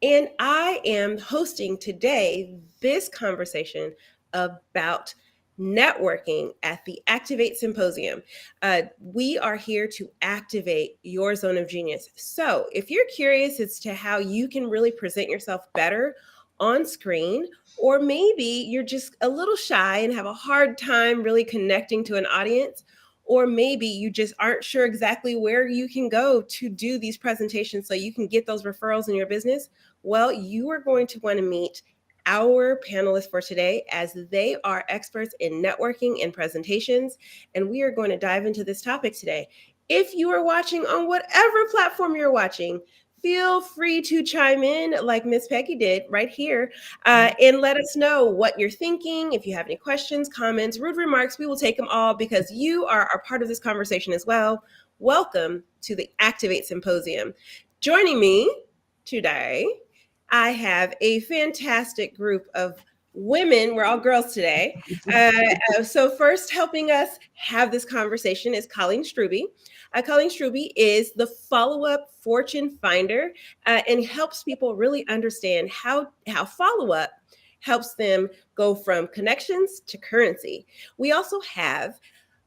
And I am hosting today this conversation about networking at the Activate Symposium. We are here to activate your zone of genius. So, if you're curious as to how you can really present yourself better on screen, or maybe you're just a little shy and have a hard time really connecting to an audience, or maybe you just aren't sure exactly where you can go to do these presentations so you can get those referrals in your business, well, you are going to want to meet our panelists for today, as they are experts in networking and presentations. And we are going to dive into this topic today. If you are watching on whatever platform you're watching, feel free to chime in like Miss Peggy did right here, and let us know what you're thinking. If you have any questions, comments, rude remarks, we will take them all because you are a part of this conversation as well. Welcome to the Activate Symposium. Joining me today, I have a fantastic group of women. We're all girls today. So first, helping us have this conversation is Colleen Strooby. Colleen Strooby is the follow-up fortune finder, and helps people really understand how follow-up helps them go from connections to currency. We also have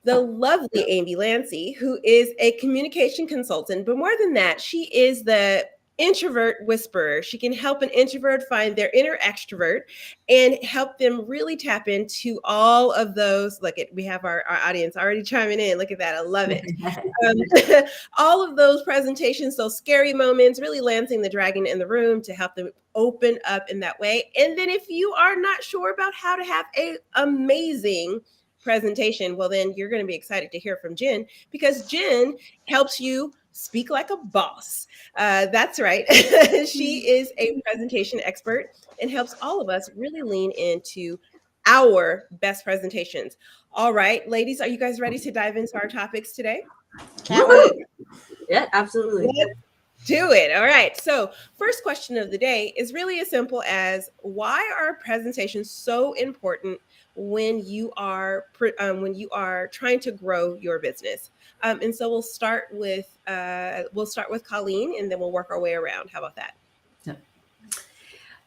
the lovely Amy Lancy, who is a communication consultant. But more than that, she is the introvert whisperer. She can help an introvert find their inner extrovert and help them really tap into all of those. Look at, we have our audience already chiming in. Look at that. I love it. All of those presentations, those scary moments, really lancing the dragon in the room to help them open up in that way. And then if you are not sure about how to have an amazing presentation, well, then you're going to be excited to hear from Jen, because Jen helps you speak like a boss. That's right. She is a presentation expert and helps all of us really lean into our best presentations. All right, ladies, are you guys ready to dive into our topics today? Can't wait. Yeah, absolutely. Let's do it. All right. So, first question of the day is really as simple as, why are presentations so important when you are trying to grow your business? And so we'll start with Colleen, and then we'll work our way around. How about that?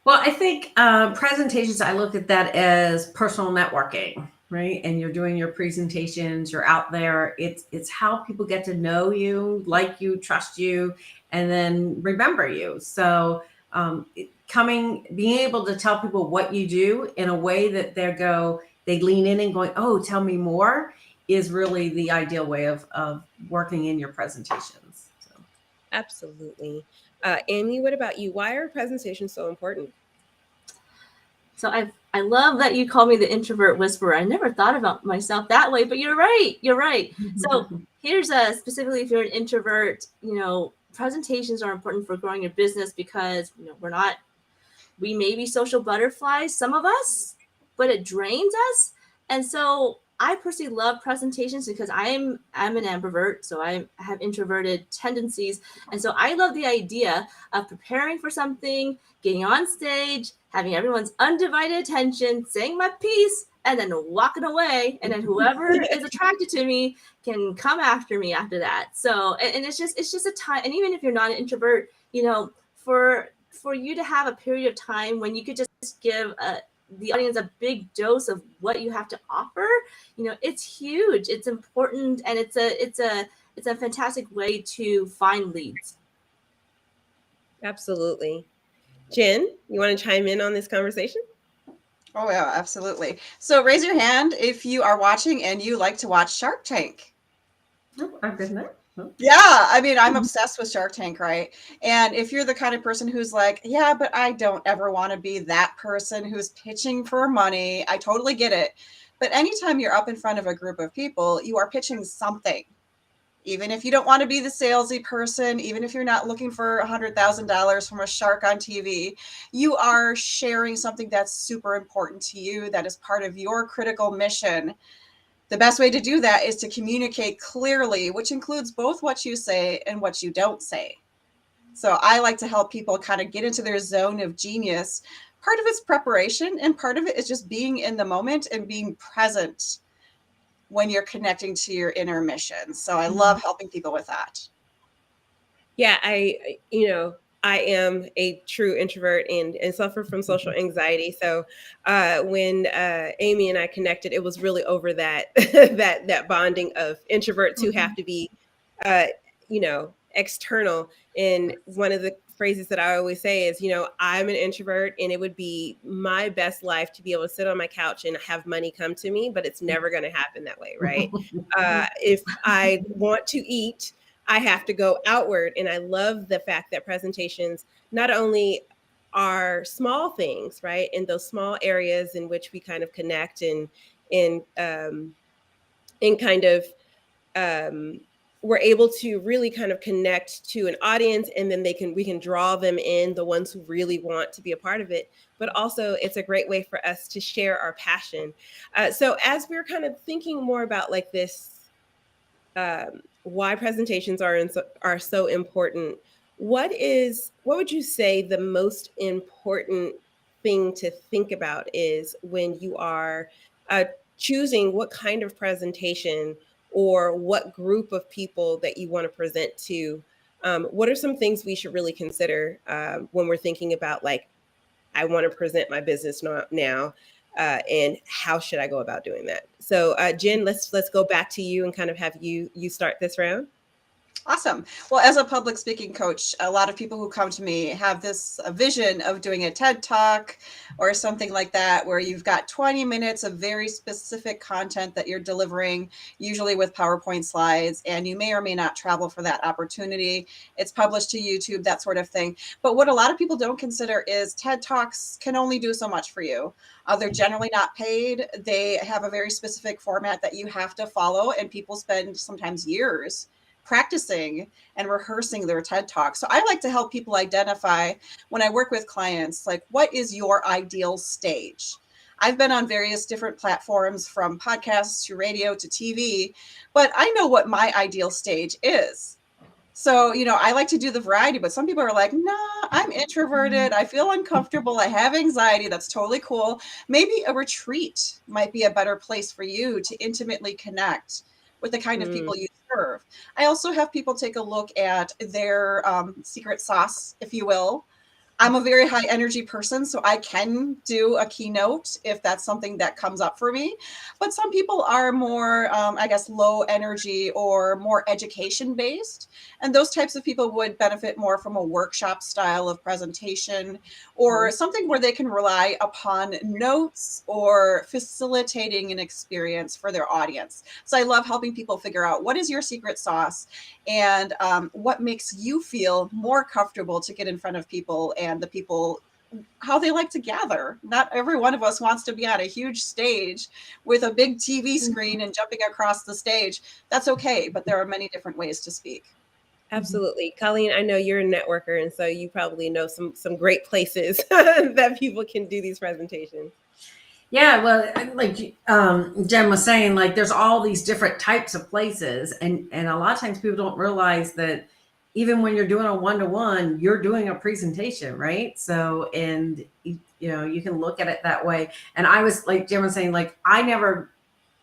Well, I think presentations, I look at that as personal networking, right? And you're doing your presentations, you're out there. It's how people get to know you, like you, trust you, and then remember you. So being able to tell people what you do in a way that they lean in and going, oh, tell me more, is really the ideal way of working in your presentations. So. Absolutely. Amy, what about you? Why are presentations so important? So I love that you call me the introvert whisperer. I never thought about myself that way, but you're right. You're right. So here's specifically if you're an introvert, presentations are important for growing your business because we may be social butterflies, some of us, but it drains us. And so I personally love presentations because I'm an ambivert, so I have introverted tendencies. And so I love the idea of preparing for something, getting on stage, having everyone's undivided attention, saying my piece, and then walking away. And then whoever is attracted to me can come after me after that. So, and it's just a time. And even if you're not an introvert, for you to have a period of time when you could just give the audience a big dose of what you have to offer, it's huge, it's important, and it's a fantastic way to find leads. Absolutely. Jen, you want to chime in on this conversation? Oh yeah, absolutely. So raise your hand if you are watching and you like to watch Shark Tank. Oh, I've been there. Yeah, I mean, I'm obsessed with Shark Tank, right? And if you're the kind of person who's like, yeah, but I don't ever want to be that person who's pitching for money, I totally get it. But anytime you're up in front of a group of people, you are pitching something. Even if you don't want to be the salesy person, even if you're not looking for $100,000 from a shark on TV, you are sharing something that's super important to you, that is part of your critical mission. The best way to do that is to communicate clearly, which includes both what you say and what you don't say. So I like to help people kind of get into their zone of genius. Part of it's preparation, and part of it is just being in the moment and being present when you're connecting to your inner mission. So I love helping people with that. Yeah, I am a true introvert and suffer from social anxiety. So when Amy and I connected, it was really over that that bonding of introverts who have to be, uh, external. And one of the phrases that I always say is, I'm an introvert, and it would be my best life to be able to sit on my couch and have money come to me, but it's never going to happen that way, right? If I want to eat, I have to go outward. And I love the fact that presentations not only are small things, right, in those small areas in which we kind of connect and kind of we're able to really kind of connect to an audience, and then we can draw them in, the ones who really want to be a part of it. But also it's a great way for us to share our passion. So as we're kind of thinking more about like this, why presentations are so important, what would you say the most important thing to think about is when you are choosing what kind of presentation or what group of people that you want to present to? What are some things we should really consider when we're thinking about, like, I want to present my business now, and how should I go about doing that? So, Jen, let's go back to you and kind of have you start this round. Awesome. Well, as a public speaking coach, a lot of people who come to me have this vision of doing a TED Talk or something like that, where you've got 20 minutes of very specific content that you're delivering, usually with PowerPoint slides, and you may or may not travel for that opportunity. It's published to YouTube, that sort of thing. But what a lot of people don't consider is TED Talks can only do so much for you. They're generally not paid. They have a very specific format that you have to follow, and people spend sometimes years practicing and rehearsing their TED Talk. So I like to help people identify, when I work with clients, like, what is your ideal stage? I've been on various different platforms, from podcasts to radio to TV, but I know what my ideal stage is. So, I like to do the variety, but some people are like, nah, I'm introverted. I feel uncomfortable. I have anxiety. That's totally cool. Maybe a retreat might be a better place for you to intimately connect with the kind of people you serve. I also have people take a look at their secret sauce, if you will. I'm a very high energy person, so I can do a keynote if that's something that comes up for me. But some people are more, low energy or more education based. And those types of people would benefit more from a workshop style of presentation, or something where they can rely upon notes or facilitating an experience for their audience. So I love helping people figure out, what is your secret sauce, and what makes you feel more comfortable to get in front of people, and the people, how they like to gather. Not every one of us wants to be on a huge stage with a big TV screen and jumping across the stage. That's okay, but there are many different ways to speak. Absolutely. Colleen, I know you're a networker, and so you probably know some great places that people can do these presentations. Yeah, well, like Jen was saying, like, there's all these different types of places, and a lot of times people don't realize that even when you're doing a one-to-one, you're doing a presentation, right? So, and you can look at it that way. And I was, like Jen was saying, like, I never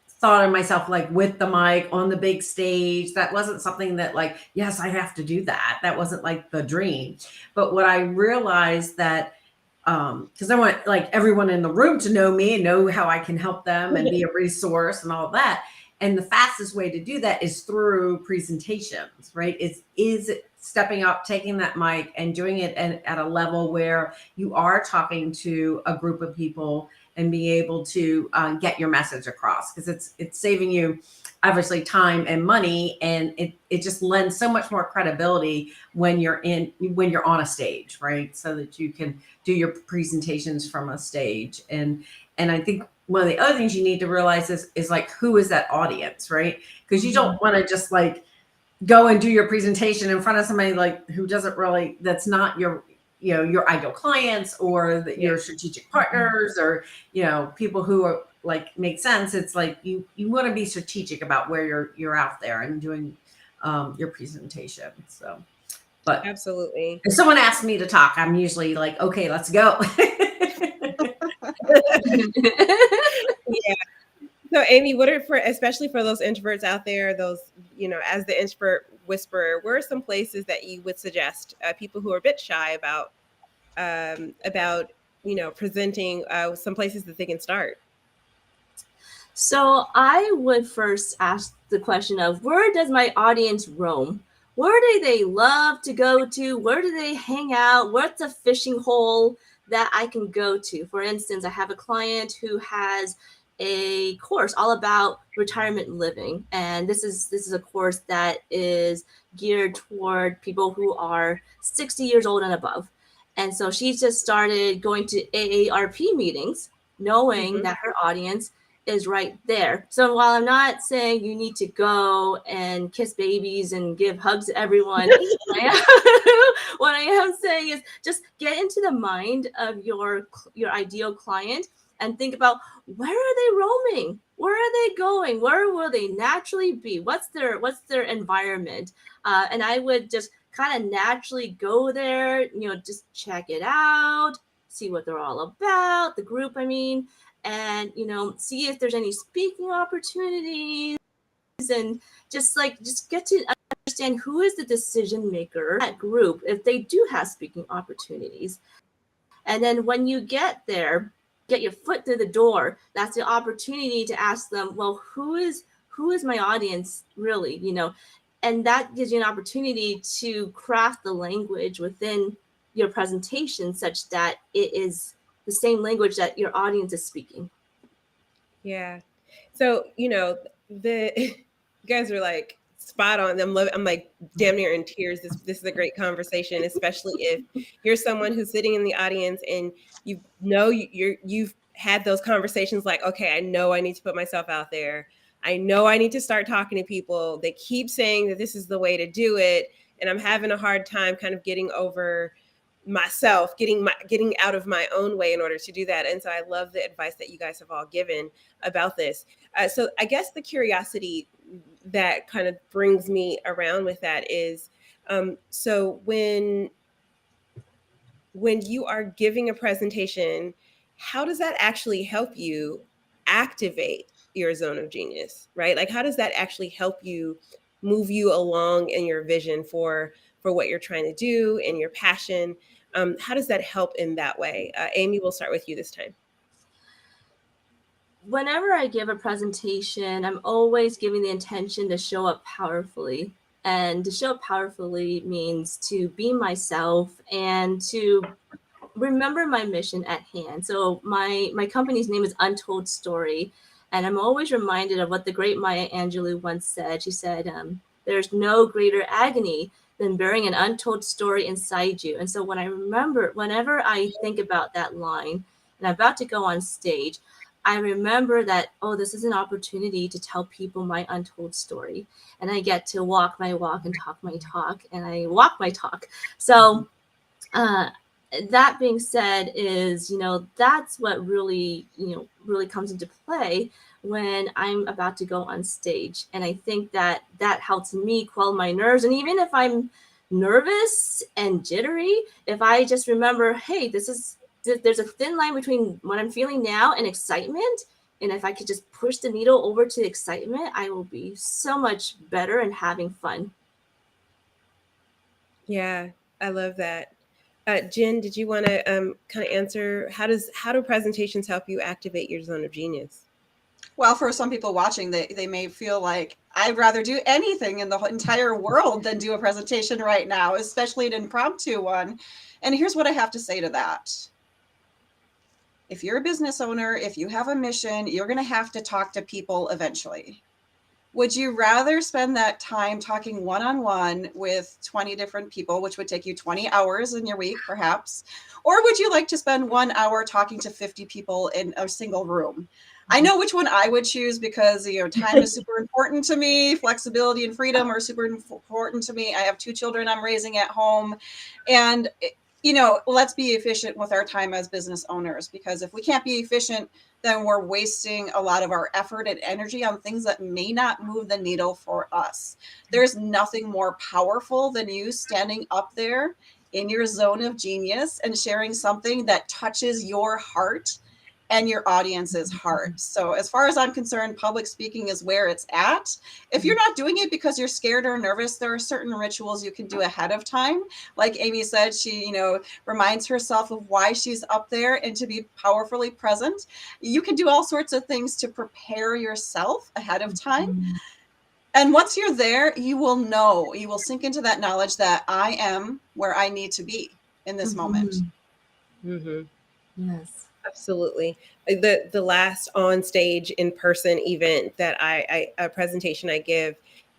thought of myself like with the mic on the big stage. That wasn't something that, like, yes, I have to do that. That wasn't like the dream. But what I realized that, because I want, like, everyone in the room to know me and know how I can help them and be a resource and all that. And the fastest way to do that is through presentations, right? Is stepping up, taking that mic and doing it at a level where you are talking to a group of people and be able to get your message across, because it's saving you obviously time and money, and it just lends so much more credibility when you're on a stage, right? So that you can do your presentations from a stage. And I think one of the other things you need to realize is like, who is that audience, right? Because you don't want to just like go and do your presentation in front of somebody like who doesn't really, that's not your ideal clients, or your strategic partners, or people who are like make sense. It's like you want to be strategic about where you're out there and doing your presentation. So, but Absolutely. if someone asks me to talk, I'm usually like, okay, let's go. Yeah. So, Amy, what are, especially for those introverts out there, those, as the introvert, whisperer, where are some places that you would suggest people who are a bit shy about presenting, some places that they can start? So I would first ask the question of, where does my audience roam? Where do they love to go to? Where do they hang out? What's a fishing hole that I can go to? For instance, I have a client who has a course all about retirement living, and this is a course that is geared toward people who are 60 years old and above. And so she's just started going to AARP meetings, knowing that her audience is right there. So while I'm not saying you need to go and kiss babies and give hugs to everyone, what I am saying is just get into the mind of your ideal client and think about, where are they roaming? Where are they going? Where will they naturally be? What's their environment? And I would just kind of naturally go there, just check it out, see what they're all about, the group, I mean, and see if there's any speaking opportunities, and just get to understand who is the decision maker at group if they do have speaking opportunities. And then when you get there, get your foot through the door, that's the opportunity to ask them, well, who is my audience really, and that gives you an opportunity to craft the language within your presentation such that it is the same language that your audience is speaking. Yeah. So, you guys are like spot on. I'm like damn near in tears. This is a great conversation, especially if you're someone who's sitting in the audience and you've had those conversations like, okay, I know I need to put myself out there. I know I need to start talking to people. They keep saying that this is the way to do it, and I'm having a hard time kind of getting over myself, getting out of my own way in order to do that. And so I love the advice that you guys have all given about this. So I guess the curiosity that kind of brings me around with that is, so when you are giving a presentation, how does that actually help you activate your zone of genius, right? Like, how does that actually help you move you along in your vision for what you're trying to do and your passion? How does that help in that way? Amy, we'll start with you this time. Whenever I give a presentation, I'm always giving the intention to show up powerfully. And to show up powerfully means to be myself and to remember my mission at hand. So my company's name is Untold Story. And I'm always reminded of what the great Maya Angelou once said. She said, there's no greater agony than bearing an untold story inside you. And so whenever I think about that line and I'm about to go on stage, I remember that, this is an opportunity to tell people my untold story. And I get to walk my walk and talk my talk, and I walk my talk. So that being said is, that's what really comes into play when I'm about to go on stage. And I think that helps me quell my nerves. And even if I'm nervous and jittery, if I just remember, hey, there's a thin line between what I'm feeling now and excitement. And if I could just push the needle over to excitement, I will be so much better and having fun. Yeah, I love that. Jen, did you want to kind of answer, how do presentations help you activate your zone of genius? Well, for some people watching, they may feel like, I'd rather do anything in the entire world than do a presentation right now, especially an impromptu one. And here's what I have to say to that. If you're a business owner, if you have a mission, you're going to have to talk to people eventually. Would you rather spend that time talking one-on-one with 20 different people, which would take you 20 hours in your week, perhaps? Or would you like to spend 1 hour talking to 50 people in a single room? I know which one I would choose because, time is super important to me. Flexibility and freedom are super important to me. I have 2 children I'm raising at home. And, let's be efficient with our time as business owners, because if we can't be efficient, then we're wasting a lot of our effort and energy on things that may not move the needle for us. There's nothing more powerful than you standing up there in your zone of genius and sharing something that touches your heart and your audience's heart. So as far as I'm concerned, public speaking is where it's at. If you're not doing it because you're scared or nervous, there are certain rituals you can do ahead of time. Like Amy said, she, reminds herself of why she's up there and to be powerfully present. You can do all sorts of things to prepare yourself ahead of time. And once you're there, you will sink into that knowledge that I am where I need to be in this moment. Yes. Absolutely. The last on stage in person event that a presentation I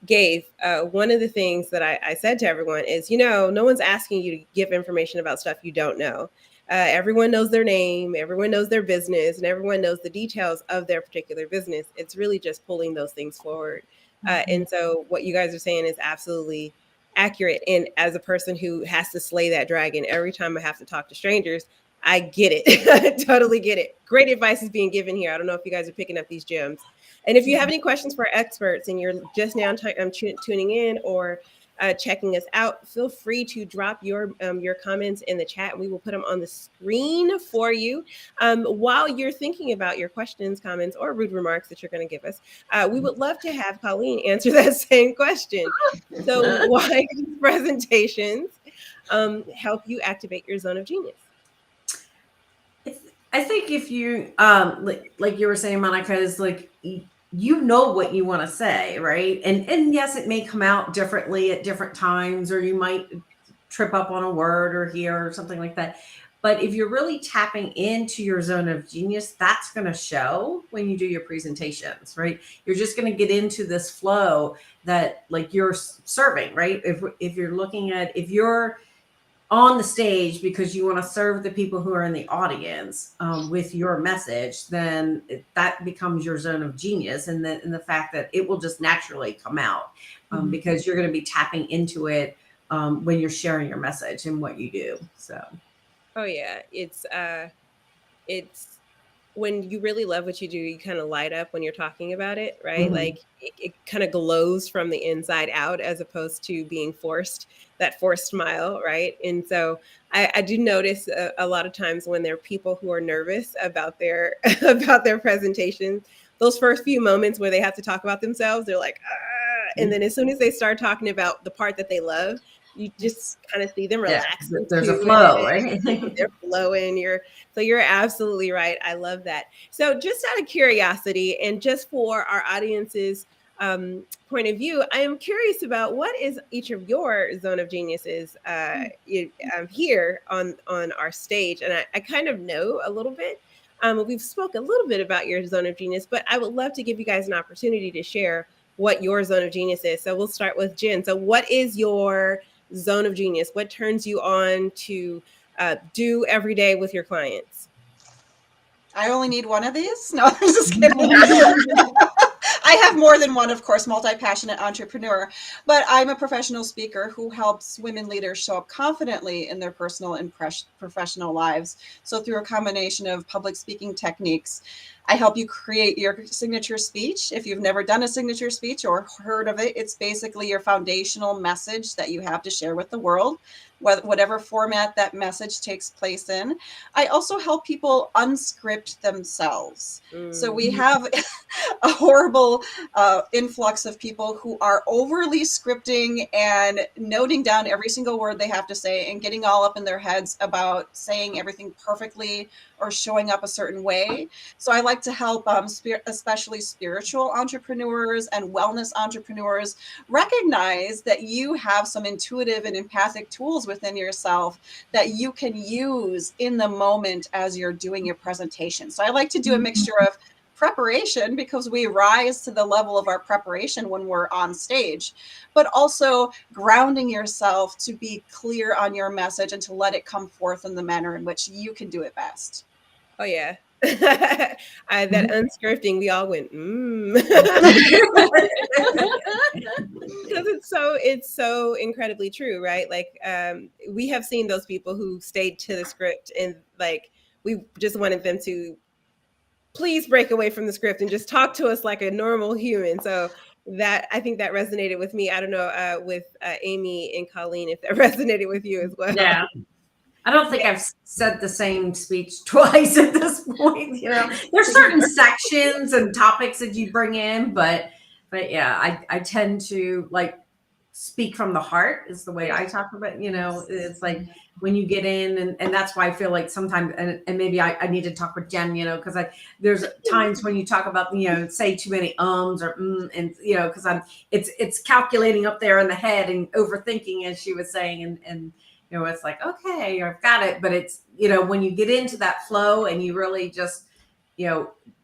gave, one of the things that I said to everyone is, no one's asking you to give information about stuff you don't know. Everyone knows their name, everyone knows their business, and everyone knows the details of their particular business. It's really just pulling those things forward. And so what you guys are saying is absolutely accurate. And as a person who has to slay that dragon every time I have to talk to strangers, I get it. I totally get it. Great advice is being given here. I don't know if you guys are picking up these gems. And if you have any questions for our experts and you're just now tuning in or checking us out, feel free to drop your comments in the chat, and we will put them on the screen for you. While you're thinking about your questions, comments, or rude remarks that you're going to give us, we would love to have Colleen answer that same question. So why do presentations help you activate your zone of genius? I think if you, like you were saying, Monica, is like, you know what you want to say, right? And yes, it may come out differently at different times, or you might trip up on a word or hear or something like that. But if you're really tapping into your zone of genius, that's going to show when you do your presentations, right? You're just going to get into this flow that like you're serving, right? If you're on the stage because you want to serve the people who are in the audience with your message, then that becomes your zone of genius. And the fact that it will just naturally come out because you're going to be tapping into it when you're sharing your message and what you do. So, oh yeah, it's when you really love what you do, you kind of light up when you're talking about it, right? Like it kind of glows from the inside out as opposed to being that forced smile, right? And so I do notice a lot of times when there are people who are nervous about their about their presentation, those first few moments where they have to talk about themselves, they're like, ah. And then as soon as they start talking about the part that they love, you just kind of see them relax. Yeah, there's a flow, right? They're flowing. You're absolutely right. I love that. So just out of curiosity and just for our audience's point of view, I am curious about what is each of your zone of geniuses here on our stage. And I kind of know a little bit. We've spoke a little bit about your zone of genius, but I would love to give you guys an opportunity to share what your zone of genius is. So we'll start with Jen. So what is your zone of genius? What turns you on to do every day with your clients? I only need one of these? No, I'm just kidding. I have more than one, of course, multi-passionate entrepreneur, but I'm a professional speaker who helps women leaders show up confidently in their personal and professional lives. So through a combination of public speaking techniques, I help you create your signature speech. If you've never done a signature speech or heard of it, it's basically your foundational message that you have to share with the world, whatever format that message takes place in. I also help people unscript themselves. So we have a horrible influx of people who are overly scripting and noting down every single word they have to say and getting all up in their heads about saying everything perfectly or showing up a certain way. So I like to help especially spiritual entrepreneurs and wellness entrepreneurs recognize that you have some intuitive and empathic tools within yourself that you can use in the moment as you're doing your presentation. So I like to do a mixture of preparation, because we rise to the level of our preparation when we're on stage, but also grounding yourself to be clear on your message and to let it come forth in the manner in which you can do it best. Oh yeah. That unscripting, we all went, because it's so incredibly true, right? Like we have seen those people who stayed to the script and like we just wanted them to please break away from the script and just talk to us like a normal human. So that, I think that resonated with me. I don't know with Amy and Colleen if that resonated with you as well. Yeah. I don't think I've said the same speech twice at this point. There's certain sections and topics that you bring in, but yeah, I tend to like speak from the heart is the way I talk about it. It's like when you get in, and that's why I feel like sometimes, and maybe I need to talk with Jen, because there's times when you talk about, say too many ums or and because it's calculating up there in the head and overthinking, as she was saying, and it's like, okay, I've got it. But it's, when you get into that flow and you really just,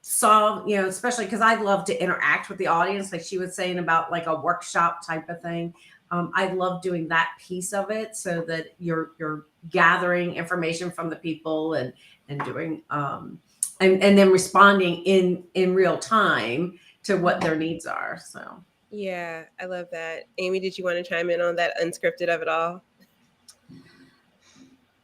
solve, especially because I love to interact with the audience, like she was saying about like a workshop type of thing. I love doing that piece of it so that you're gathering information from the people and doing, and then responding in real time to what their needs are. So. Yeah, I love that. Amy, did you want to chime in on that unscripted of it all?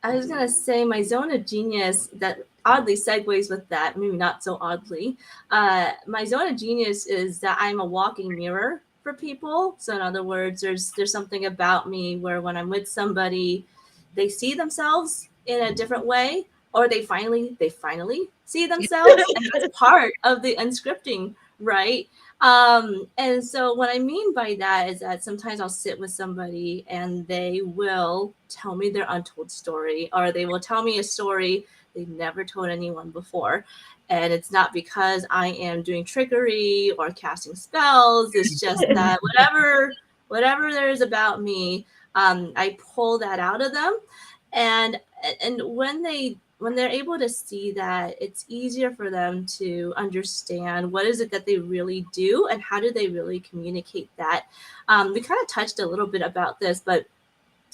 I was going to say my zone of genius that oddly segues with that, maybe not so oddly. My zone of genius is that I'm a walking mirror for people. So in other words, there's something about me where when I'm with somebody, they see themselves in a different way, or they finally see themselves. And that's part of the unscripting, right? And so what I mean by that is that sometimes I'll sit with somebody and they will tell me their untold story, or they will tell me a story they've never told anyone before. And it's not because I am doing trickery or casting spells. It's just that whatever there is about me, I pull that out of them. And when they're able to see that, it's easier for them to understand what is it that they really do and how do they really communicate that. We kind of touched a little bit about this, but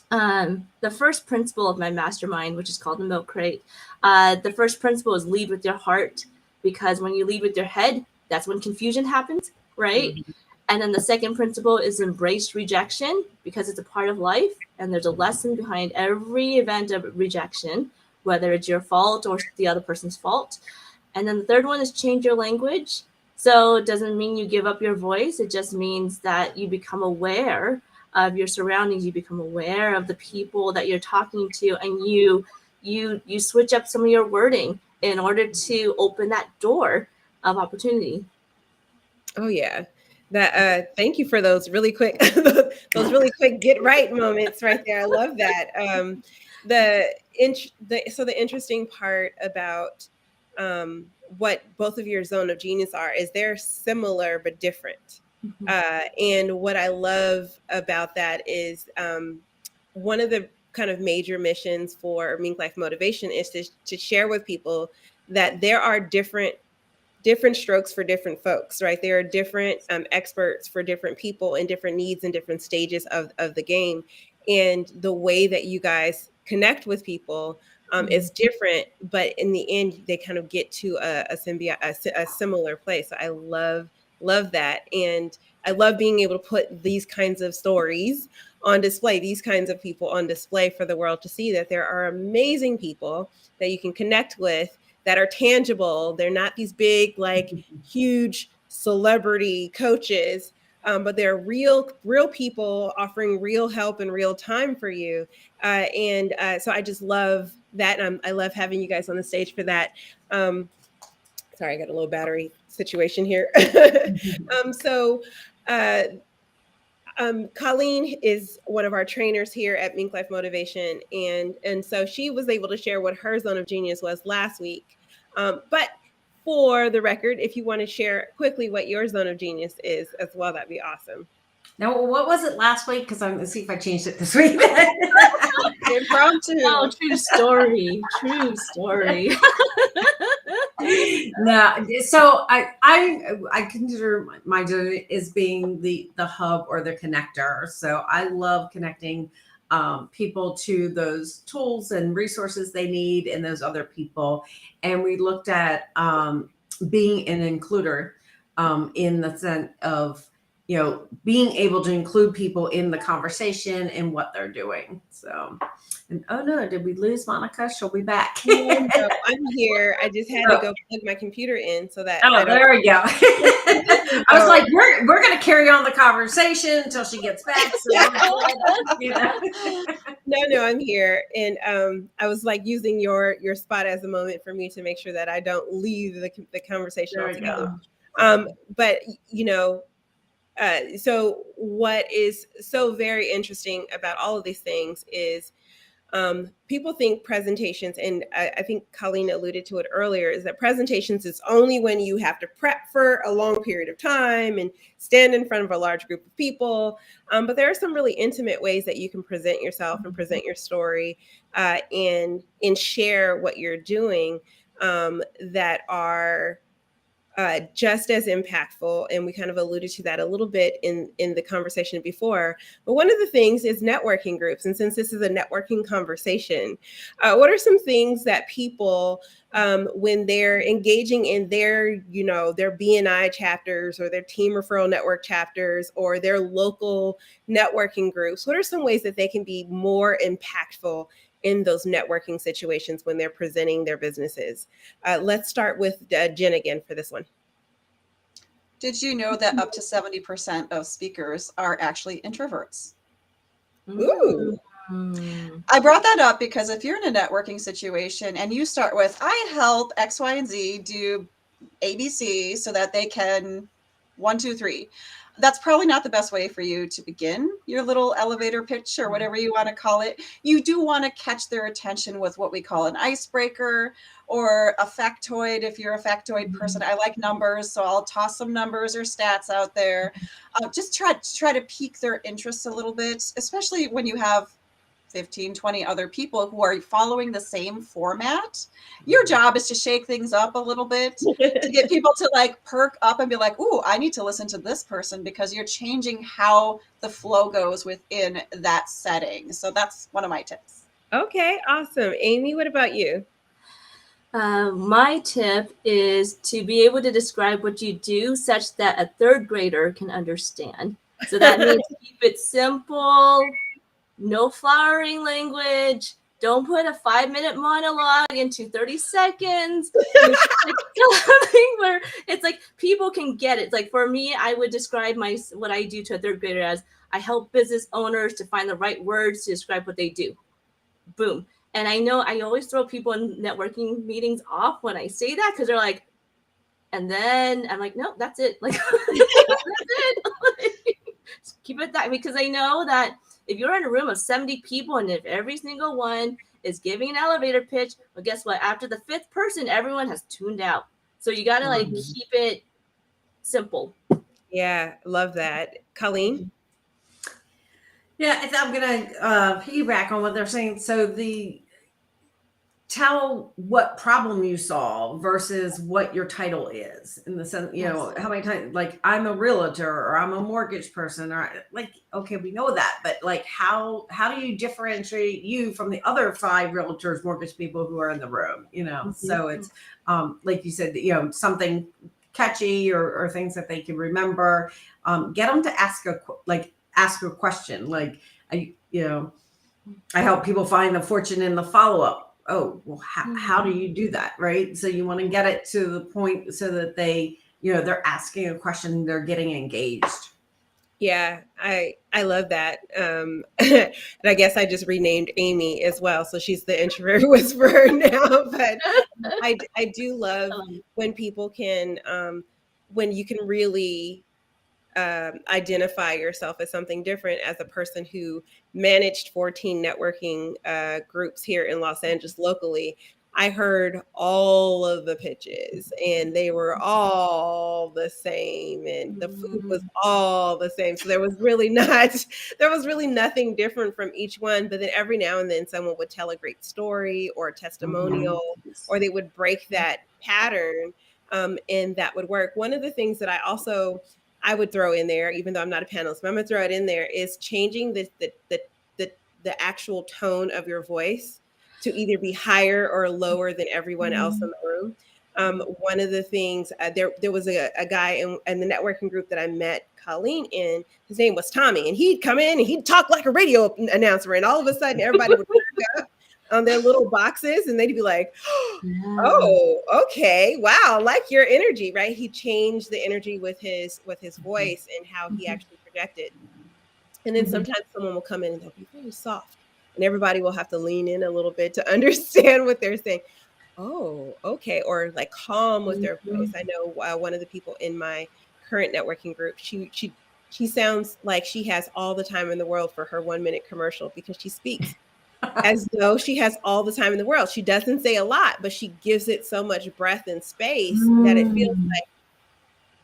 the first principle of my mastermind, which is called the Milk Crate, the first principle is lead with your heart, because when you lead with your head, that's when confusion happens, right? Mm-hmm. And then the second principle is embrace rejection, because it's a part of life and there's a lesson behind every event of rejection, whether it's your fault or the other person's fault. And then the third one is change your language. So it doesn't mean you give up your voice. It just means that you become aware of your surroundings. You become aware of the people that you're talking to, and you switch up some of your wording in order to open that door of opportunity. Oh yeah. That thank you for those really quick get right moments right there. I love that. So the interesting part about what both of your zone of genius are is they're similar but different. Mm-hmm. And what I love about that is one of the kind of major missions for Mink Life Motivation is to share with people that there are different strokes for different folks, right? There are different experts for different people and different needs and different stages of the game. And the way that you guys connect with people is different, but in the end, they kind of get to a similar place. So I love that. And I love being able to put these kinds of stories on display, these kinds of people on display for the world to see that there are amazing people that you can connect with that are tangible. They're not these big, like huge celebrity coaches, but they're real people offering real help in real time for you. So I just love that. And I love having you guys on the stage for that. Sorry, I got a little battery situation here. Colleen is one of our trainers here at Mink Life Motivation. And so she was able to share what her zone of genius was last week. But for the record, if you want to share quickly what your zone of genius is as well, that'd be awesome. Now, what was it last week? Because I'm going to see if I changed it this week. Impromptu. Oh, true story. True story. No, so I consider my journey as being the hub or the connector. So I love connecting people to those tools and resources they need and those other people. And we looked at being an includer in the sense of, being able to include people in the conversation and what they're doing. So, and oh no, did we lose Monica? She'll be back. No, I'm here. I just had to go plug my computer in so that. Oh, there we go. I was like, we're going to carry on the conversation until she gets back. So No, I'm here. And I was like using your spot as a moment for me to make sure that I don't leave the conversation There we altogether. go. But, so what is so very interesting about all of these things is people think presentations, and I think Colleen alluded to it earlier, is that presentations is only when you have to prep for a long period of time and stand in front of a large group of people. But there are some really intimate ways that you can present yourself and present your story and share what you're doing that are just as impactful, and we kind of alluded to that a little bit in the conversation before. But one of the things is networking groups, and since this is a networking conversation, what are some things that people, when they're engaging in their BNI chapters or their team referral network chapters or their local networking groups, what are some ways that they can be more impactful in those networking situations when they're presenting their businesses? Let's start with Jen again for this one. Did you know that up to 70% of speakers are actually introverts? Ooh. I brought that up because if you're in a networking situation and you start with, I help X, Y, and Z do ABC so that they can 1, 2, 3. That's probably not the best way for you to begin your little elevator pitch or whatever you want to call it. You do want to catch their attention with what we call an icebreaker or a factoid. If you're a factoid person, I like numbers, so I'll toss some numbers or stats out there. Just try to pique their interest a little bit, especially when you have 15, 20 other people who are following the same format. Your job is to shake things up a little bit to get people to like perk up and be like, ooh, I need to listen to this person, because you're changing how the flow goes within that setting. So that's one of my tips. Okay, awesome. Amy, what about you? My tip is to be able to describe what you do such that a third grader can understand. So that means keep it simple, no flowering language. Don't put a 5-minute monologue into 30 seconds. Where it's like people can get it. It's like for me, I would describe what I do to a third grader as I help business owners to find the right words to describe what they do. Boom. And I know I always throw people in networking meetings off when I say that, because they're like, and then I'm like, no, that's it. Like, that's it. Keep it that, because I know that if you're in a room of 70 people and if every single one is giving an elevator pitch, well, guess what? After the 5th person, everyone has tuned out. So you got to keep it simple. Yeah, love that. Colleen? Yeah, I'm going to piggyback on what they're saying. So tell what problem you solve versus what your title is, in the sense, how many times, like, I'm a realtor or I'm a mortgage person, or like, okay, we know that, but like, how do you differentiate you from the other 5 realtors, mortgage people who are in the room, So it's, like you said, something catchy or things that they can remember, get them to ask a question. Like, I help people find the fortune in the follow-up. Oh, well, how do you do that? Right. So you want to get it to the point so that they, they're asking a question, they're getting engaged. Yeah, I love that. And I guess I just renamed Amy as well. So she's the introvert whisperer now. But I do love when people can, when you can really identify yourself as something different, as a person who managed 14 networking groups here in Los Angeles locally. I heard all of the pitches and they were all the same and the food was all the same. So there was really nothing different from each one. But then every now and then someone would tell a great story or a testimonial, or they would break that pattern, and that would work. One of the things that I would throw in there, even though I'm not a panelist, but I'm gonna throw it in there, is changing the actual tone of your voice to either be higher or lower than everyone else in the room. One of the things, there was a guy in the networking group that I met Colleen in. His name was Tommy, and he'd come in and he'd talk like a radio announcer, and all of a sudden everybody would perk up on their little boxes, and they'd be like, oh, okay, wow, like your energy, right? He changed the energy with his voice and how he actually projected. And then sometimes someone will come in and they'll be very soft and everybody will have to lean in a little bit to understand what they're saying. Oh, okay. Or like calm with their voice. I know one of the people in my current networking group, she sounds like she has all the time in the world for her 1 minute commercial because she speaks as though she has all the time in the world. She doesn't say a lot, but she gives it so much breath and space that it feels like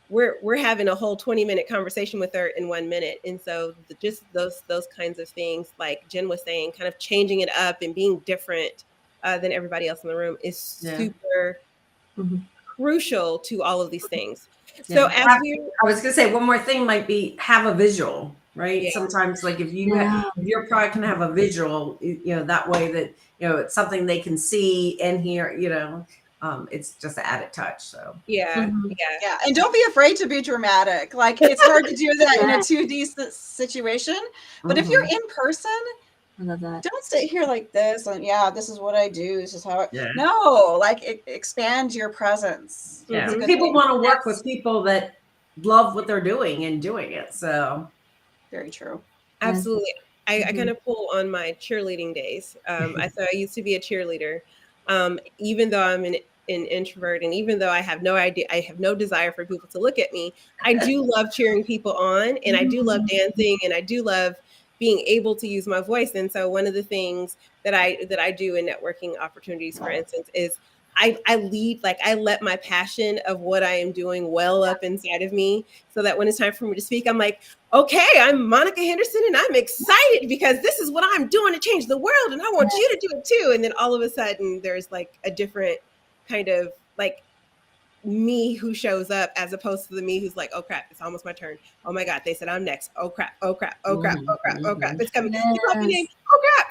we're having a whole 20-minute conversation with her in 1 minute. And so just those kinds of things, like Jen was saying, kind of changing it up and being different than everybody else in the room is super crucial to all of these things. So as I was going to say one more thing might be have a visual, right? Yeah. Sometimes like if you have, if your product can have a visual, that way that, it's something they can see and hear, it's just an added touch. So yeah. And don't be afraid to be dramatic. Like it's hard to do that in a 2D situation, but if you're in person, I love that. Don't sit here like this and this is what I do. This is how no, like expand your presence. Yeah. People want to work with people that love what they're doing and doing it. So very true. Absolutely. I kind of pull on my cheerleading days. I used to be a cheerleader. Even though I'm an introvert, and even though I have no desire for people to look at me, I do love cheering people on, and I do love dancing, and I do love being able to use my voice. And so one of the things that I do in networking opportunities, for instance, is I lead, like I let my passion of what I am doing well up inside of me, so that when it's time for me to speak, I'm like, okay, I'm Monica Henderson and I'm excited because this is what I'm doing to change the world, and I want you to do it too. And then all of a sudden there's like a different kind of like me who shows up, as opposed to the me who's like, oh crap, it's almost my turn. Oh my God, they said I'm next. Oh crap, oh crap, oh crap, oh crap, oh crap. It's coming. Oh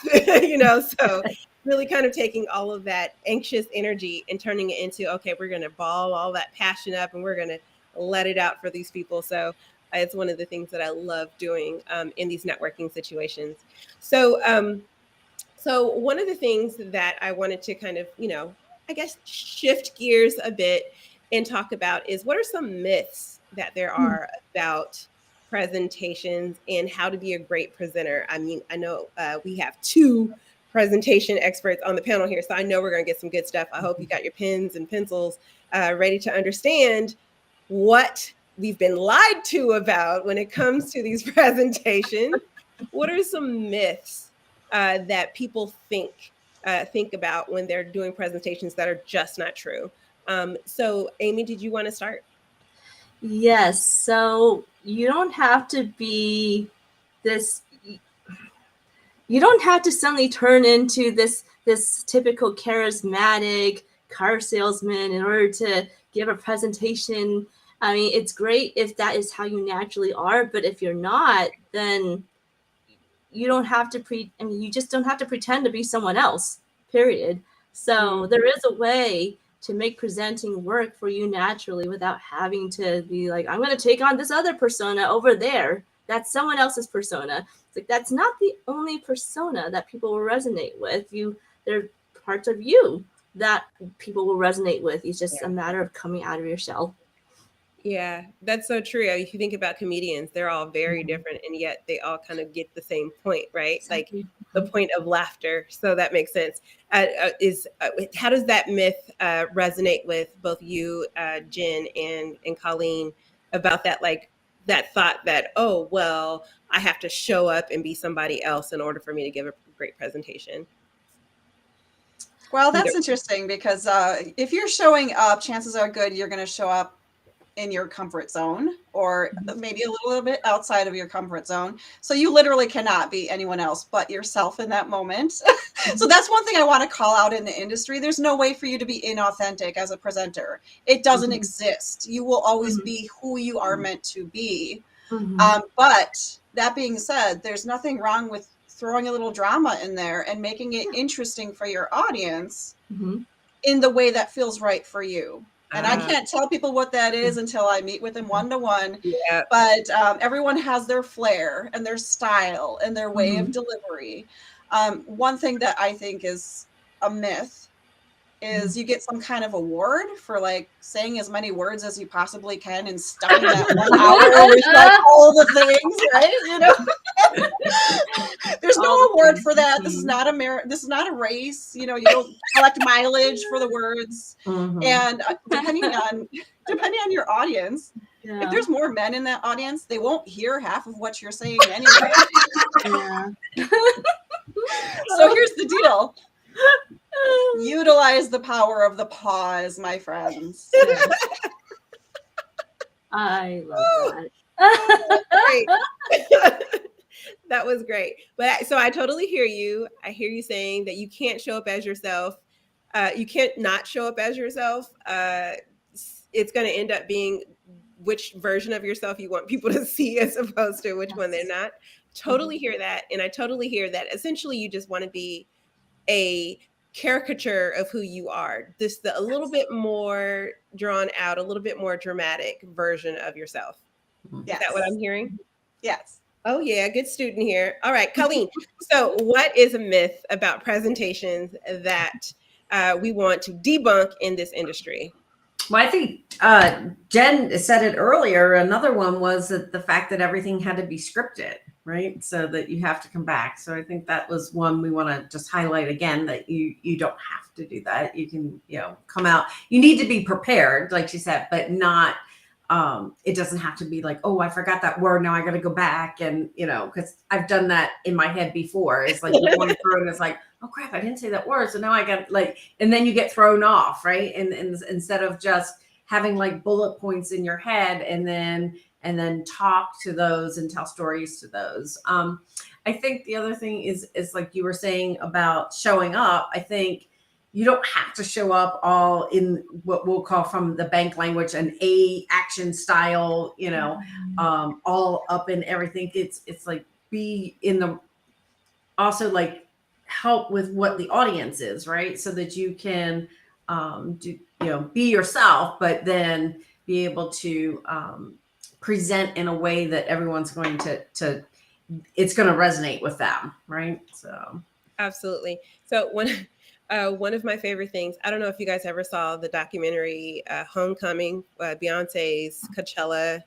crap. So really kind of taking all of that anxious energy and turning it into, okay, we're going to ball all that passion up and we're going to let it out for these people. So it's one of the things that I love doing in these networking situations. So one of the things that I wanted to kind of, I guess, shift gears a bit and talk about is, what are some myths that there are about presentations and how to be a great presenter? I mean, I know we have two presentation experts on the panel here, so I know we're going to get some good stuff. I hope you got your pens and pencils ready to understand what we've been lied to about when it comes to these presentations. What are some myths that people think about when they're doing presentations that are just not true? So Amy, did you want to start? Yes. So you don't have to be this, you don't have to suddenly turn into this typical charismatic car salesman in order to give a presentation. I mean, it's great if that is how you naturally are, but if you're not, then you don't have to you just don't have to pretend to be someone else, period. So there is a way to make presenting work for you naturally without having to be like, I'm going to take on this other persona over there. That's someone else's persona. It's like, that's not the only persona that people will resonate with. There are parts of you that people will resonate with. It's just a matter of coming out of your shell. Yeah, that's so true. If you think about comedians, they're all very different, and yet they all kind of get the same point, right? Exactly. Like the point of laughter. So that makes sense. How does that myth resonate with both you, Jen, and Colleen, about that, like that thought that, oh, well, I have to show up and be somebody else in order for me to give a great presentation? Well, that's interesting because if you're showing up, chances are good you're going to show up in your comfort zone, or maybe a little bit outside of your comfort zone. So you literally cannot be anyone else but yourself in that moment. So that's one thing I want to call out in the industry. There's no way for you to be inauthentic as a presenter. It doesn't exist. You will always be who you are meant to be. But that being said, there's nothing wrong with throwing a little drama in there and making it interesting for your audience in the way that feels right for you. And I can't tell people what that is until I meet with them one-to-one. Yeah. But everyone has their flair and their style and their way of delivery. One thing that I think is a myth is you get some kind of award for like saying as many words as you possibly can and stuffing that 1 hour with like all the things, right? There's no All the award time. for that. This is not a this is not a race. You know, you don't collect mileage for the words. Mhm. And depending on your audience, Yeah. if there's more men in that audience, they won't hear half of what you're saying anyway. Yeah. So here's the deal. Utilize the power of the pause, my friends. I love that. Great. That was great. But so I totally hear you. I hear you saying that you can't show up as yourself. You can't not show up as yourself. It's going to end up being which version of yourself you want people to see as opposed to which one they're not. Totally hear that. And I totally hear that essentially you just want to be a caricature of who you are. A little bit more drawn out, a little bit more dramatic version of yourself. Yes. Is that what I'm hearing? Yes. Oh yeah, good student here. All right, Colleen. So what is a myth about presentations that we want to debunk in this industry? Well, I think Jen said it earlier. Another one was that the fact that everything had to be scripted, right? So that you have to come back. So I think that was one we want to just highlight again, that you don't have to do that. You can, come out. You need to be prepared, like she said, but not, it doesn't have to be like, oh, I forgot that word. Now I got to go back. And, because I've done that in my head before. It's like you're going through and it's like, oh crap, I didn't say that word. So now I got and then you get thrown off, right? And instead of just having like bullet points in your head and then talk to those and tell stories to those. I think the other thing is like you were saying about showing up. I think you don't have to show up all in what we'll call from the bank language an A action style, all up in everything. It's like be in the also like help with what the audience is, right? So that you can be yourself, but then be able to present in a way that everyone's going to it's going to resonate with them, right? So absolutely. So one of my favorite things, I don't know if you guys ever saw the documentary Homecoming, Beyonce's Coachella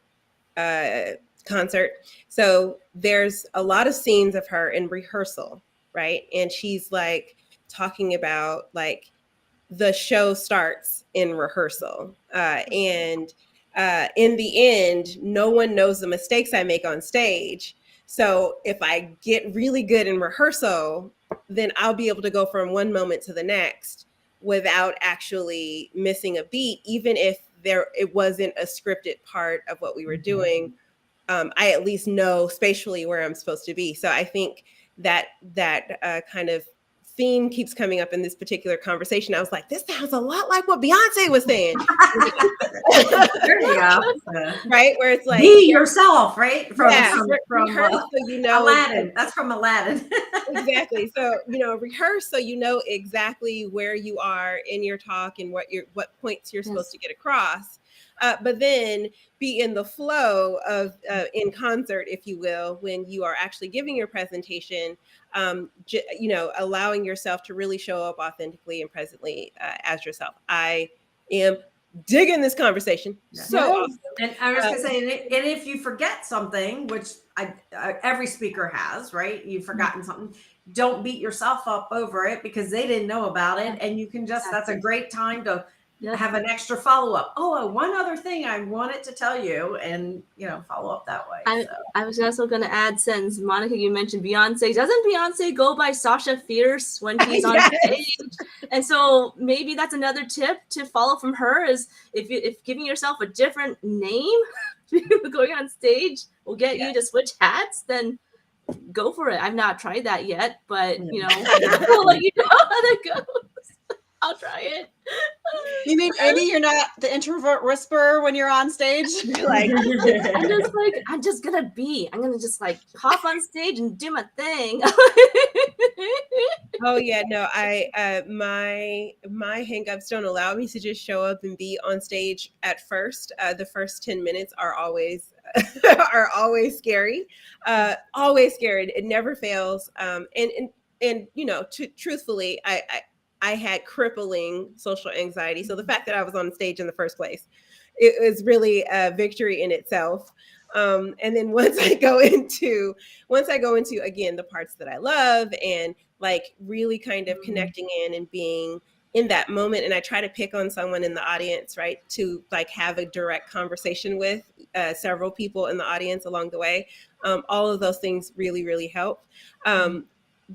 concert. So there's a lot of scenes of her in rehearsal, right? And she's like talking about like the show starts in rehearsal. And in the end, no one knows the mistakes I make on stage. So if I get really good in rehearsal, then I'll be able to go from one moment to the next without actually missing a beat, even if it wasn't a scripted part of what we were doing. I at least know spatially where I'm supposed to be. So I think that kind of theme keeps coming up in this particular conversation. I was like, this sounds a lot like what Beyonce was saying. there you go. Right? Where it's like be yourself, right? From rehearse so you know Aladdin. That's from Aladdin. Exactly. So, rehearse so you know exactly where you are in your talk and what points you're supposed to get across. But then be in the flow of in concert, if you will, when you are actually giving your presentation, allowing yourself to really show up authentically and presently as yourself. I am digging this conversation. So awesome. And I was going to say, and if you forget something, which every speaker has, right? You've forgotten something. Don't beat yourself up over it because they didn't know about it. And you can just, that's a great time to have an extra follow-up. Oh, one other thing I wanted to tell you, and follow up that way. I was also going to add, since Monica, you mentioned Beyonce. Doesn't Beyonce go by Sasha Fierce when she's on stage? And so maybe that's another tip to follow from her is if giving yourself a different name going on stage will get you to switch hats, then go for it. I've not tried that yet, but I'll let you know how that goes. I'll try it. You mean maybe you're not the introvert whisperer when you're on stage? I'm just gonna just like hop on stage and do my thing. Oh yeah, no, my hangups don't allow me to just show up and be on stage at first. The first 10 minutes are always scary. Always scary. It never fails. And truthfully, I had crippling social anxiety. So the fact that I was on stage in the first place, it was really a victory in itself. And then once I go into again the parts that I love and like really kind of connecting in and being in that moment, and I try to pick on someone in the audience, right, to like have a direct conversation with several people in the audience along the way. All of those things really, really help.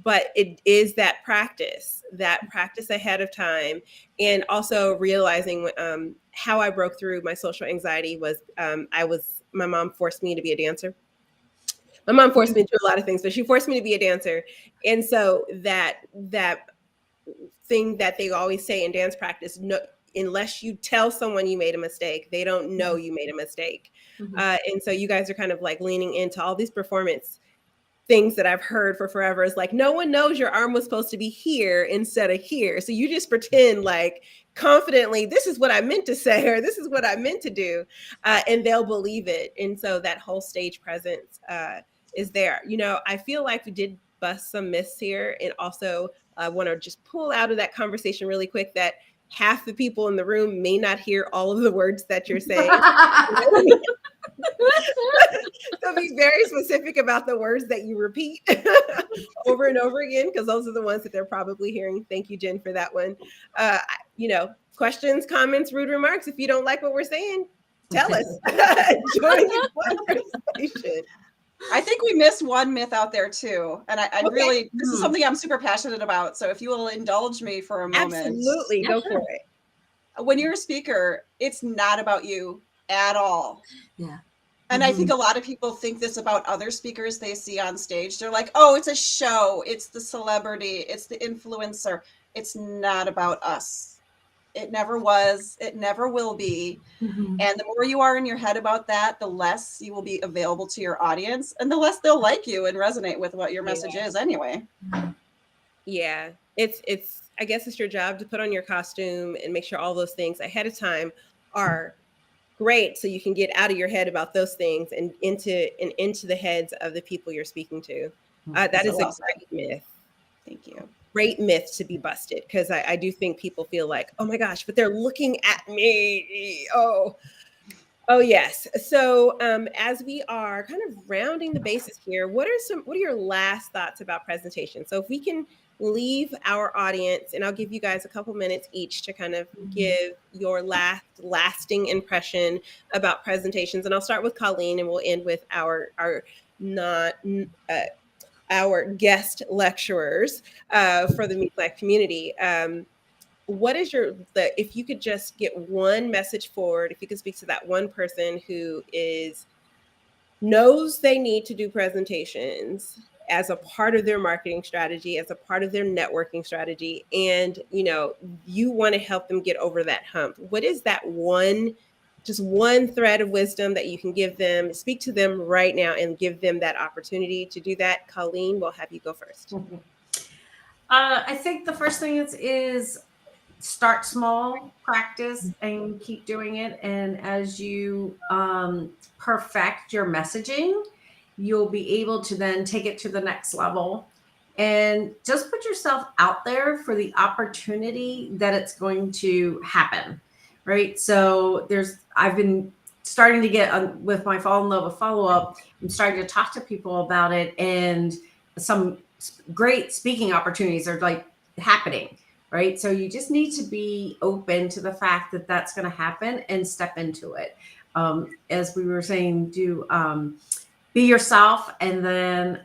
But it is that practice ahead of time, and also realizing how I broke through my social anxiety was my mom forced me to be a dancer. My mom forced me to do a lot of things, but she forced me to be a dancer, and so that thing that they always say in dance practice, no, unless you tell someone you made a mistake, they don't know you made a mistake. And so you guys are kind of like leaning into all these performance things that I've heard for forever. Is like, no one knows your arm was supposed to be here instead of here. So you just pretend like confidently, this is what I meant to say, or this is what I meant to do. And they'll believe it. And so that whole stage presence is there. You know, I feel like we did bust some myths here. And also I want to just pull out of that conversation really quick that half the people in the room may not hear all of the words that you're saying. So be very specific about the words that you repeat over and over again, because those are the ones that they're probably hearing. Thank you, Jen, for that one. You know, questions, comments, rude remarks. If you don't like what we're saying, tell us. Join the conversation. I think we missed one myth out there too. And I really, this is something I'm super passionate about. So if you will indulge me for a moment. Absolutely, go for it. When you're a speaker, it's not about you at all. Yeah. And I think a lot of people think this about other speakers they see on stage. They're like, oh, it's a show. It's the celebrity. It's the influencer. It's not about us. It never was. It never will be. And the more you are in your head about that, the less you will be available to your audience and the less they'll like you and resonate with what your message is anyway. Yeah, it's I guess it's your job to put on your costume and make sure all those things ahead of time are great, so you can get out of your head about those things and into the heads of the people you're speaking to. That is a great myth. Thank you. Great myth to be busted, because I do think people feel like, oh my gosh, but they're looking at me. Oh yes. So as we are kind of rounding the bases here, what are your last thoughts about presentation? So if we can leave our audience, and I'll give you guys a couple minutes each to kind of give your lasting impression about presentations. And I'll start with Colleen, and we'll end with our guest lecturers for the Meet Black community. What is if you could just get one message forward, if you could speak to that one person who knows they need to do presentations as a part of their marketing strategy, as a part of their networking strategy, and you want to help them get over that hump, what is that one thread of wisdom that you can give them? Speak to them right now and give them that opportunity to do that. Colleen, we'll have you go first. I think the first thing is start small, practice, and keep doing it. And as you perfect your messaging, you'll be able to then take it to the next level. And just put yourself out there for the opportunity that it's going to happen, right? So I've been starting to get with my Fall in Love with Follow-Up, I'm starting to talk to people about it, and some great speaking opportunities are like happening, right? So you just need to be open to the fact that that's going to happen and step into it. As we were saying, be yourself, and then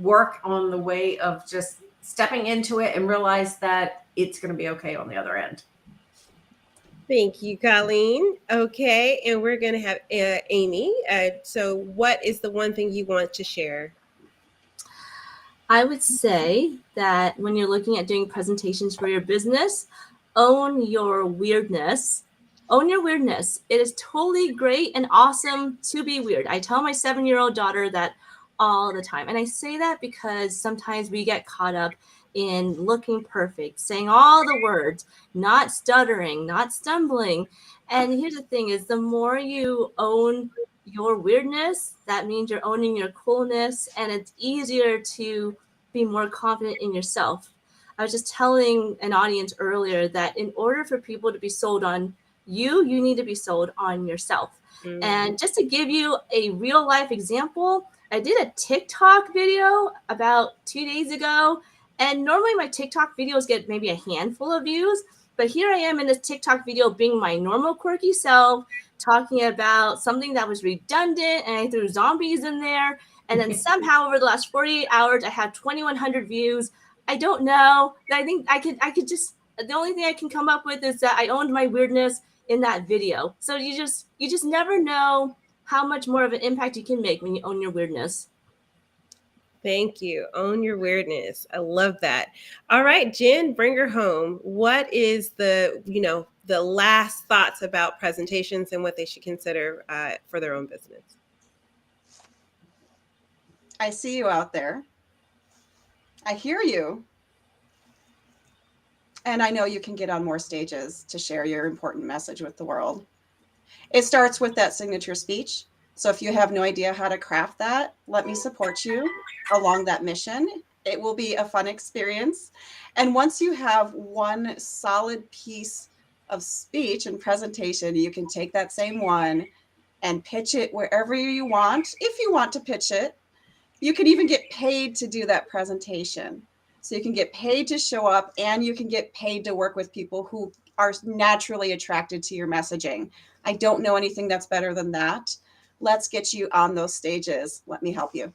work on the way of just stepping into it and realize that it's going to be okay on the other end. Thank you, Colleen. Okay, and we're going to have Amy. So what is the one thing you want to share? I would say that when you're looking at doing presentations for your business, own your weirdness. Own your weirdness. It is totally great and awesome to be weird. I tell my 7-year-old daughter that all the time. And I say that because sometimes we get caught up in looking perfect, saying all the words, not stuttering, not stumbling. And here's the thing is, the more you own your weirdness, that means you're owning your coolness, and it's easier to be more confident in yourself. I was just telling an audience earlier that in order for people to be sold on you need to be sold on yourself. And just to give you a real life example, I did a TikTok video about 2 days ago, and normally my TikTok videos get maybe a handful of views, but here I am in this TikTok video being my normal quirky self, talking about something that was redundant, and I threw zombies in there, and then somehow over the last 48 hours I had 2,100 views. I don't know. I think I could just, the only thing I can come up with is that I owned my weirdness in that video. So you just never know how much more of an impact you can make when you own your weirdness. Thank you. Own your weirdness. I love that. All right, Jen, bring her home. What is the last thoughts about presentations and what they should consider for their own business? I see you out there. I hear you. And I know you can get on more stages to share your important message with the world. It starts with that signature speech. So if you have no idea how to craft that, let me support you along that mission. It will be a fun experience. And once you have one solid piece of speech and presentation, you can take that same one and pitch it wherever you want. If you want to pitch it, you can even get paid to do that presentation. So you can get paid to show up, and you can get paid to work with people who are naturally attracted to your messaging. I don't know anything that's better than that. Let's get you on those stages. Let me help you.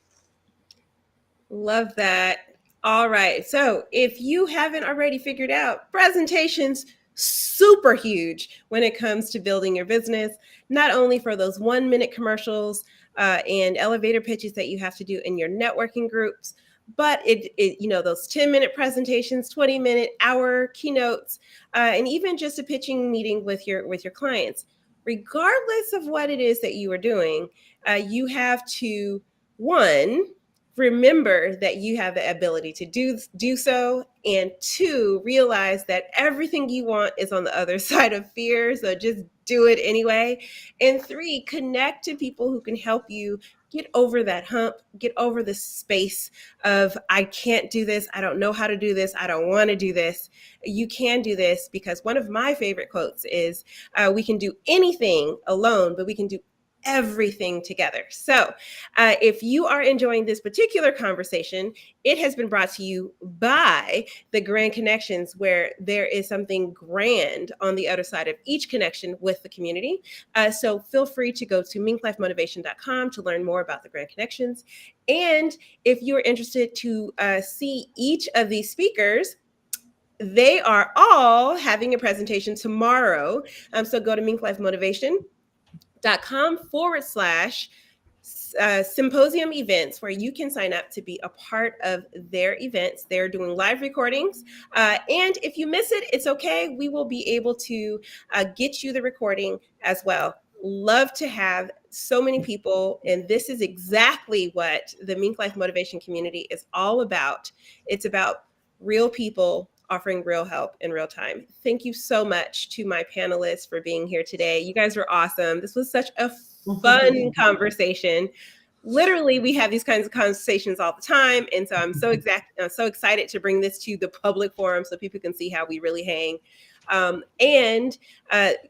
Love that. All right. So if you haven't already figured out, presentations super huge when it comes to building your business, not only for those 1-minute commercials and elevator pitches that you have to do in your networking groups, but those 10-minute presentations, 20-minute, hour keynotes, and even just a pitching meeting with your clients. Regardless of what it is that you are doing, you have to, one, remember that you have the ability to do so, and 2, realize that everything you want is on the other side of fear, so just do it anyway. And 3, connect to people who can help you get over that hump, get over the space of, I can't do this, I don't know how to do this, I don't want to do this. You can do this, because one of my favorite quotes is, we can do anything alone, but we can do everything together. So if you are enjoying this particular conversation, it has been brought to you by the Grand Connections, where there is something grand on the other side of each connection with the community. So feel free to go to minklifemotivation.com to learn more about the Grand Connections. And if you're interested to see each of these speakers, they are all having a presentation tomorrow. So go to minklifemotivation.com/symposium events, where you can sign up to be a part of their events. They're doing live recordings. And if you miss it, it's okay. We will be able to get you the recording as well. Love to have so many people. And this is exactly what the Mink Life Motivation community is all about. It's about real people offering real help in real time. Thank you so much to my panelists for being here today. You guys were awesome. This was such a fun conversation. Literally, we have these kinds of conversations all the time. And so I'm so excited to bring this to the public forum so people can see how we really hang. Again,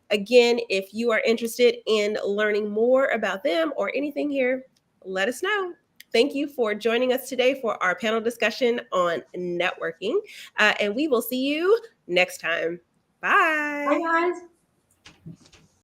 if you are interested in learning more about them or anything here, let us know. Thank you for joining us today for our panel discussion on networking. And we will see you next time. Bye. Bye, guys.